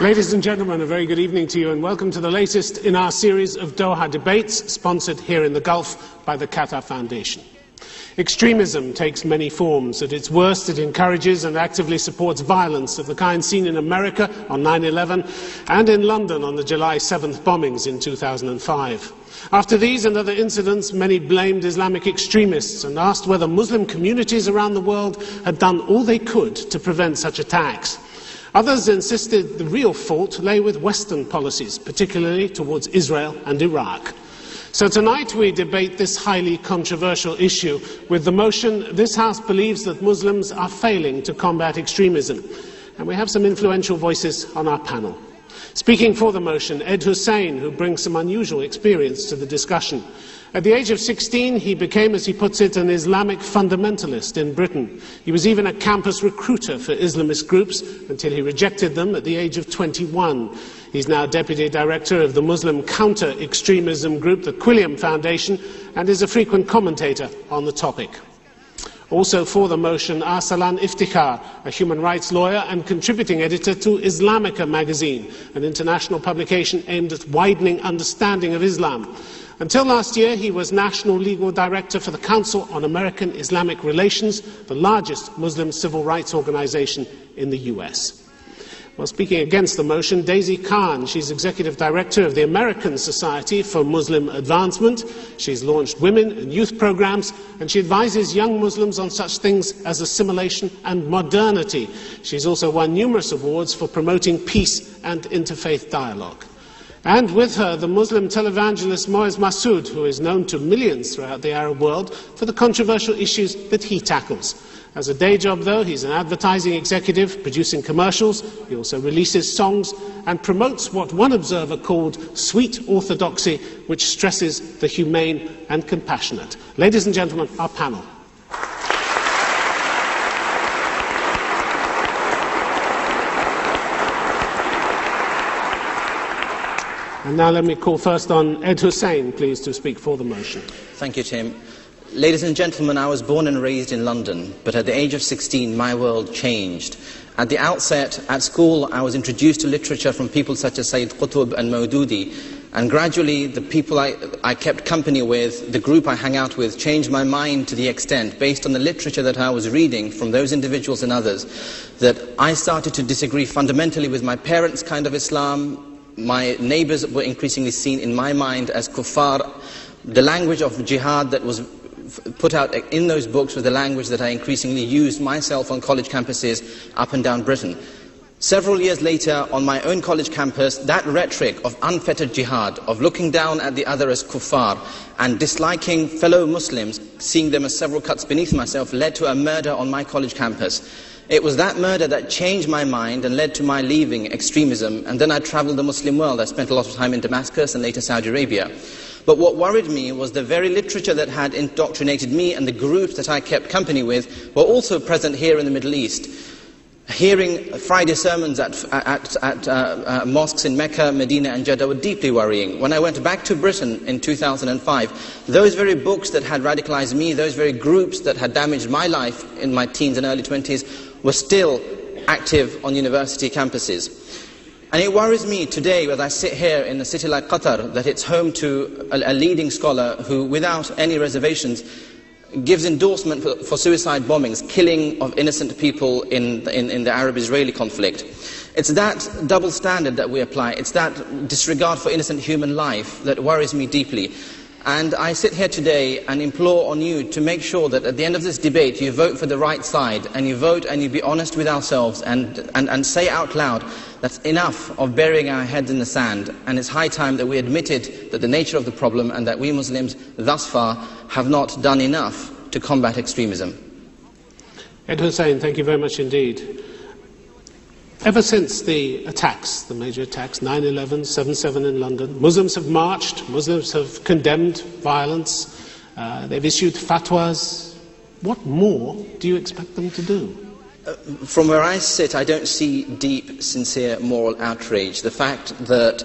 Ladies and gentlemen, a very good evening to you and welcome to the latest in our series of Doha debates, sponsored here in the Gulf by the Qatar Foundation. Extremism takes many forms. At its worst, it encourages and actively supports violence of the kind seen in America on 9/11 and in London on the July 7th bombings in 2005. After these and other incidents, many blamed Islamic extremists and asked whether Muslim communities around the world had done all they could to prevent such attacks. Others insisted the real fault lay with Western policies, particularly towards Israel and Iraq. So tonight we debate this highly controversial issue with the motion, this House believes that Muslims are failing to combat extremism. And we have some influential voices on our panel. Speaking for the motion, Ed Hussein, who brings some unusual experience to the discussion. At the age of 16, he became, as he puts it, an Islamic fundamentalist in Britain. He was even a campus recruiter for Islamist groups until he rejected them at the age of 21. He's now Deputy Director of the Muslim counter-extremism group, the Quilliam Foundation, and is a frequent commentator on the topic. Also for the motion, Arsalan Iftikhar, a human rights lawyer and contributing editor to Islamica magazine, an international publication aimed at widening understanding of Islam. Until last year, he was National Legal Director for the Council on American Islamic Relations, the largest Muslim civil rights organization in the US. Well, speaking against the motion, Daisy Khan. She's Executive Director of the American Society for Muslim Advancement. She's launched women and youth programs, and she advises young Muslims on such things as assimilation and modernity. She's also won numerous awards for promoting peace and interfaith dialogue. And with her, the Muslim televangelist Moaz Massoud, who is known to millions throughout the Arab world for the controversial issues that he tackles. As a day job, though, he's an advertising executive, producing commercials. He also releases songs and promotes what one observer called sweet orthodoxy, which stresses the humane and compassionate. Ladies and gentlemen, our panel. And now let me call first on Ed Hussein, please, to speak for the motion. Thank you, Tim. Ladies and gentlemen, I was born and raised in London, but at the age of 16, my world changed. At the outset, at school, I was introduced to literature from people such as Sayyid Qutb and Maududi, and gradually the people I kept company with, the group I hang out with, changed my mind to the extent, based on the literature that I was reading from those individuals and others, that I started to disagree fundamentally with my parents' kind of Islam. My neighbors were increasingly seen in my mind as kuffar. The language of jihad that was put out in those books was the language that I increasingly used myself on college campuses up and down Britain. Several years later, on my own college campus, that rhetoric of unfettered jihad, of looking down at the other as kuffar, and disliking fellow Muslims, seeing them as several cuts beneath myself, led to a murder on my college campus. It was that murder that changed my mind and led to my leaving extremism, and then I travelled the Muslim world. I spent a lot of time in Damascus and later Saudi Arabia. But what worried me was the very literature that had indoctrinated me and the groups that I kept company with were also present here in the Middle East. Hearing Friday sermons at mosques in Mecca, Medina and Jeddah were deeply worrying. When I went back to Britain in 2005, those very books that had radicalized me, those very groups that had damaged my life in my teens and early 20s, were still active on university campuses. And it worries me today, as I sit here in a city like Qatar, that it's home to a leading scholar who, without any reservations, gives endorsement for suicide bombings, killing of innocent people in the Arab-Israeli conflict. It's that double standard that we apply, it's that disregard for innocent human life that worries me deeply. And I sit here today and implore on you to make sure that at the end of this debate you vote for the right side, and you vote and you be honest with ourselves and say out loud that's enough of burying our heads in the sand, and it's high time that we admitted that the nature of the problem and that we Muslims thus far have not done enough to combat extremism. Ed Hussein, thank you very much indeed. Ever since the attacks, the major attacks, 9/11, 7/7 in London, Muslims have marched, Muslims have condemned violence, they've issued fatwas. What more do you expect them to do? From where I sit, I don't see deep, sincere moral outrage. The fact that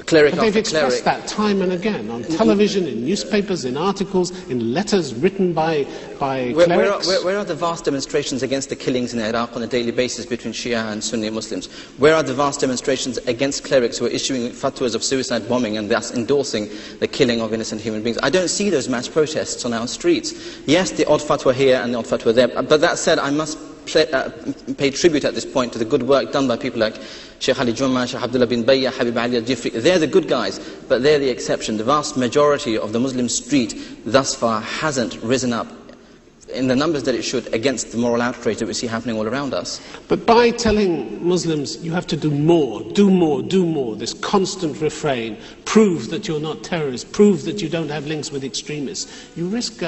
cleric but they've after expressed cleric. that time and again, on television, in newspapers, in articles, in letters written by clerics. Where are the vast demonstrations against the killings in Iraq on a daily basis between Shia and Sunni Muslims? Where are the vast demonstrations against clerics who are issuing fatwas of suicide bombing and thus endorsing the killing of innocent human beings? I don't see those mass protests on our streets. Yes, the odd fatwa here and the odd fatwa there, but that said, I must pay tribute at this point to the good work done by people like Sheikh Ali Jumma, Sheikh Abdullah bin Bayya, Habib Ali al-Jifri. They're the good guys, but they're the exception. The vast majority of the Muslim street thus far hasn't risen up in the numbers that it should against the moral outrage that we see happening all around us. But by telling Muslims you have to do more, do more, do more, this constant refrain, prove that you're not terrorists, prove that you don't have links with extremists, you risk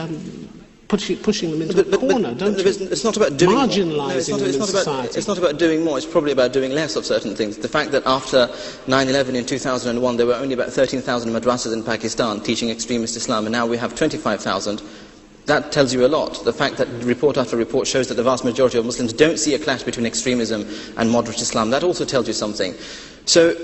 pushing them into a corner, don't you? It's not about doing marginalising more. them in society. It's not about doing more, it's probably about doing less of certain things. The fact that after 9/11 in 2001 there were only about 13,000 madrasas in Pakistan teaching extremist Islam, and now we have 25,000, that tells you a lot. The fact that report after report shows that the vast majority of Muslims don't see a clash between extremism and moderate Islam, that also tells you something. So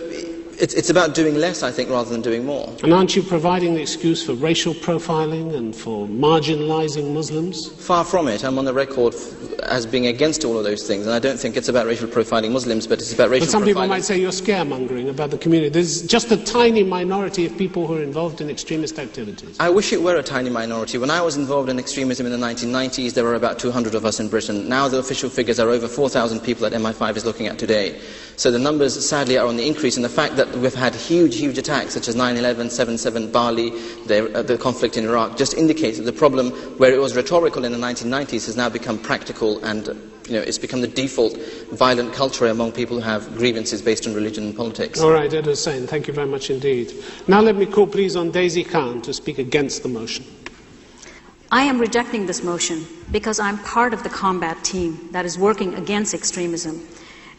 it's about doing less, I think, rather than doing more. And aren't you providing the excuse for racial profiling and for marginalising Muslims? Far from it. I'm on the record as being against all of those things, and I don't think it's about racial profiling Muslims, but it's about racial profiling. But some people might say you're scaremongering about the community. There's just a tiny minority of people who are involved in extremist activities. I wish it were a tiny minority. When I was involved in extremism in the 1990s, there were about 200 of us in Britain. Now the official figures are over 4,000 people that MI5 is looking at today. So the numbers, sadly, are on the increase, and the fact that we've had huge attacks, such as 9/11, 7/7, Bali, the conflict in Iraq, just indicates that the problem, where it was rhetorical in the 1990s, has now become practical, and it's become the default violent culture among people who have grievances based on religion and politics. All right, Ed Hussain, thank you very much indeed. Now let me call please on Daisy Khan to speak against the motion. I am rejecting this motion because I'm part of the combat team that is working against extremism.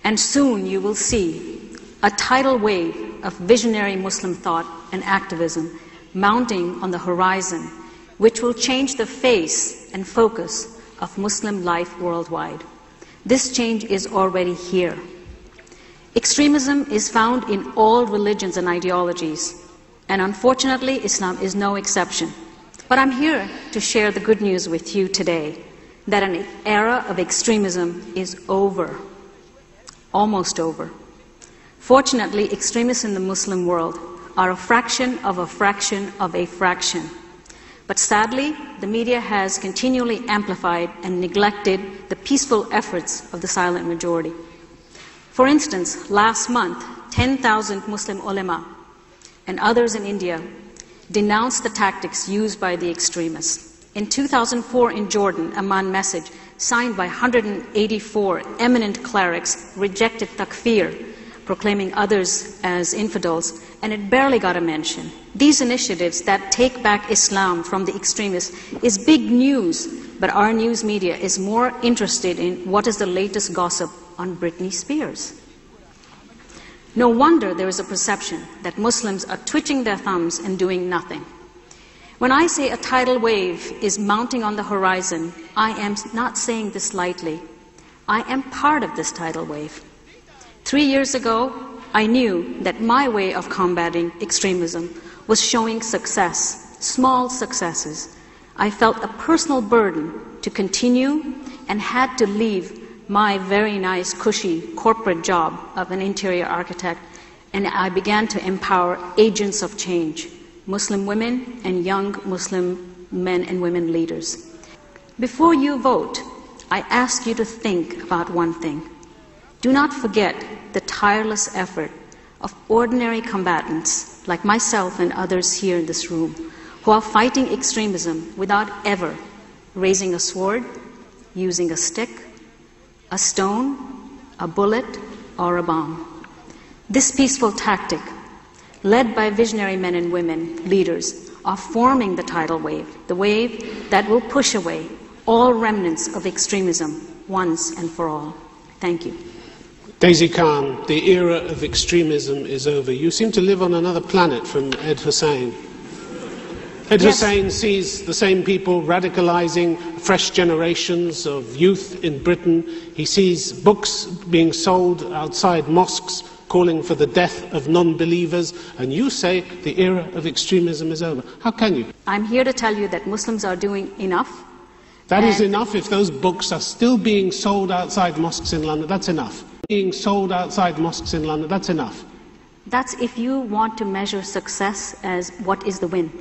And soon you will see a tidal wave of visionary Muslim thought and activism mounting on the horizon, which will change the face and focus of Muslim life worldwide. This change is already here. Extremism is found in all religions and ideologies, and unfortunately Islam is no exception. But I'm here to share the good news with you today, that an era of extremism is over. Almost over. Fortunately, extremists in the Muslim world are a fraction of a fraction of a fraction. But sadly, the media has continually amplified and neglected the peaceful efforts of the silent majority. For instance, last month, 10,000 Muslim ulema and others in India denounced the tactics used by the extremists. In 2004 in Jordan, a Amman message signed by 184 eminent clerics rejected takfir, proclaiming others as infidels, and it barely got a mention. These initiatives that take back Islam from the extremists is big news, but our news media is more interested in what is the latest gossip on Britney Spears. No wonder there is a perception that Muslims are twitching their thumbs and doing nothing. When I say a tidal wave is mounting on the horizon, I am not saying this lightly. I am part of this tidal wave. 3 years ago, I knew that my way of combating extremism was showing success, small successes. I felt a personal burden to continue and had to leave my very nice, cushy corporate job of an interior architect, and I began to empower agents of change, Muslim women and young Muslim men and women leaders. Before you vote, I ask you to think about one thing. Do not forget the tireless effort of ordinary combatants like myself and others here in this room who are fighting extremism without ever raising a sword, using a stick, a stone, a bullet, or a bomb. This peaceful tactic, led by visionary men and women, leaders, are forming the tidal wave, the wave that will push away all remnants of extremism once and for all. Thank you. Daisy Khan, the era of extremism is over. You seem to live on another planet from Ed Hussain. Ed Hussain sees the same people radicalizing fresh generations of youth in Britain. He sees books being sold outside mosques calling for the death of non-believers, and you say the era of extremism is over. How can you? I'm here to tell you that Muslims are doing enough. That is enough. If those books are still being sold outside mosques in London, that's enough. Being sold outside mosques in London, that's enough. That's if you want to measure success as what is the win.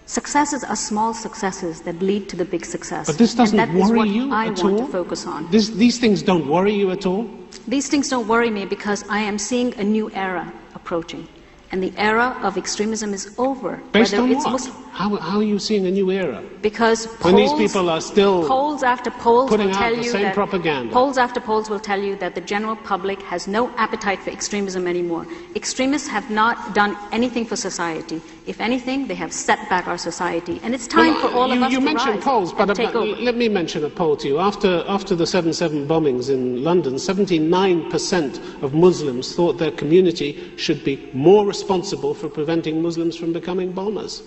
Successes are small successes that lead to the big success. But this doesn't worry you at all? I want to focus on. These things don't worry you at all? These things don't worry me because I am seeing a new era approaching. And the era of extremism is over. Based on what? How are you seeing a new era? Because when these people are still polls after polls putting will out tell the you same that propaganda. Polls after polls will tell you that the general public has no appetite for extremism anymore. Extremists have not done anything for society. If anything, they have set back our society. And it's time for all of us to rise. You mentioned polls, but take over. let me mention a poll to you. After the 7/7 bombings in London, 79% of Muslims thought their community should be more responsible for preventing Muslims from becoming bombers.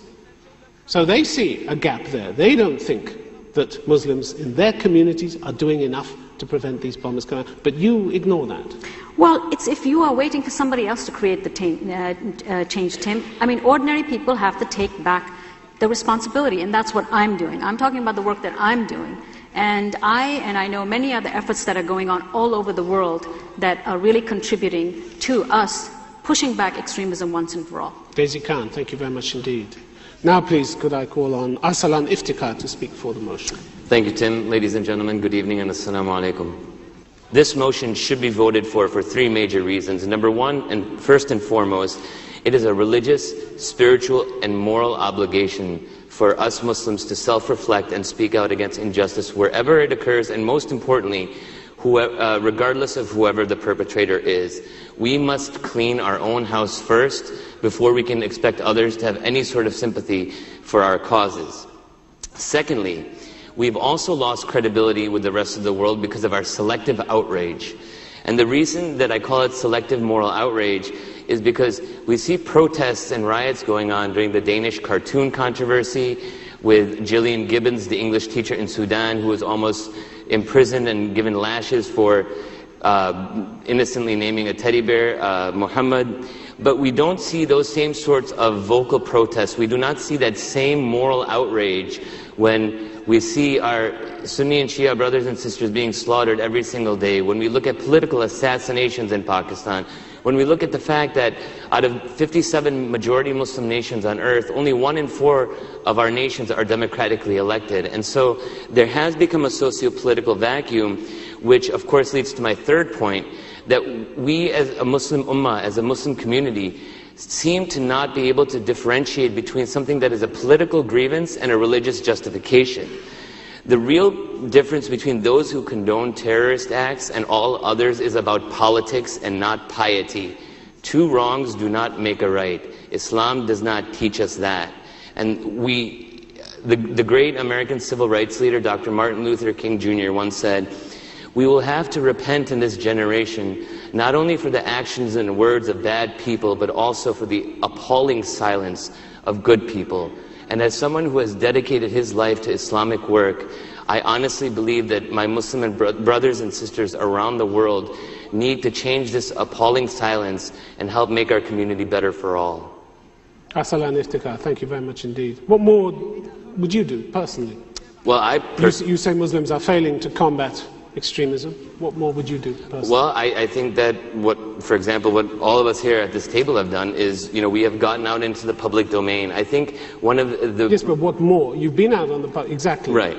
So they see a gap there. They don't think that Muslims in their communities are doing enough to prevent these bombers coming out. But you ignore that. Well, it's if you are waiting for somebody else to create the change, Tim. I mean, ordinary people have to take back the responsibility, and that's what I'm doing. I'm talking about the work that I'm doing. And I know many other efforts that are going on all over the world that are really contributing to us pushing back extremism once and for all. Daisy Khan, thank you very much indeed. Now, please, could I call on Arsalan Iftikhar to speak for the motion? Thank you, Tim. Ladies and gentlemen, good evening and assalamu alaikum. This motion should be voted for three major reasons. Number one, and first and foremost, it is a religious, spiritual, and moral obligation for us Muslims to self-reflect and speak out against injustice wherever it occurs, and most importantly, regardless of whoever the perpetrator is. We must clean our own house first before we can expect others to have any sort of sympathy for our causes. Secondly, we've also lost credibility with the rest of the world because of our selective outrage. And the reason that I call it selective moral outrage is because we see protests and riots going on during the Danish cartoon controversy with Gillian Gibbons, the English teacher in Sudan, who was almost imprisoned and given lashes for innocently naming a teddy bear, Muhammad. But we don't see those same sorts of vocal protests. We do not see that same moral outrage when we see our Sunni and Shia brothers and sisters being slaughtered every single day, when we look at political assassinations in Pakistan, when we look at the fact that out of 57 majority Muslim nations on earth, only 1 in 4 of our nations are democratically elected. And so there has become a socio-political vacuum, which of course leads to my third point, that we as a Muslim ummah, as a Muslim community, seem to not be able to differentiate between something that is a political grievance and a religious justification. The real difference between those who condone terrorist acts and all others is about politics and not piety. Two wrongs do not make a right. Islam does not teach us that. And the great American civil rights leader, Dr. Martin Luther King Jr. once said, "We will have to repent in this generation, not only for the actions and words of bad people, but also for the appalling silence of good people." And as someone who has dedicated his life to Islamic work, I honestly believe that my Muslim brothers and sisters around the world need to change this appalling silence and help make our community better for all. Arsalan Iftikhar, thank you very much indeed. What more would you do, personally? Well, you say Muslims are failing to combat extremism. What more would you do personally? Well, I think that for example, what all of us here at this table have done is, we have gotten out into the public domain. I think one of the... Yes, but what more? You've been out on the public, exactly. Right.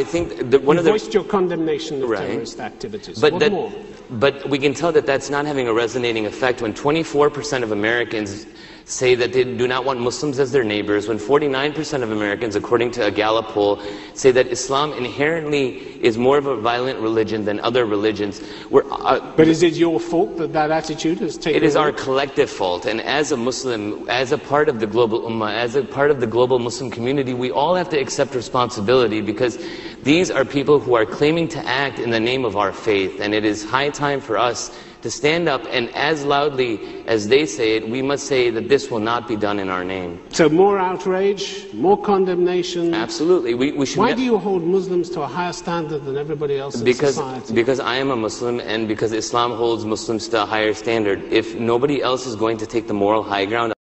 I think that one of the... You voiced your condemnation of terrorist activities. But what more? But we can tell that that's not having a resonating effect when 24% of Americans say that they do not want Muslims as their neighbors, when 49% of Americans, according to a Gallup poll, say that Islam inherently is more of a violent religion than other religions. But is it your fault that that attitude has taken It is away? our collective fault, and as a Muslim, as a part of the global ummah, as a part of the global Muslim community, we all have to accept responsibility, because these are people who are claiming to act in the name of our faith, and it is high time for us to stand up and as loudly as they say it, we must say that this will not be done in our name. So more outrage, more condemnation. Absolutely. We should. Why do you hold Muslims to a higher standard than everybody else in society? Because I am a Muslim, and because Islam holds Muslims to a higher standard. If nobody else is going to take the moral high ground,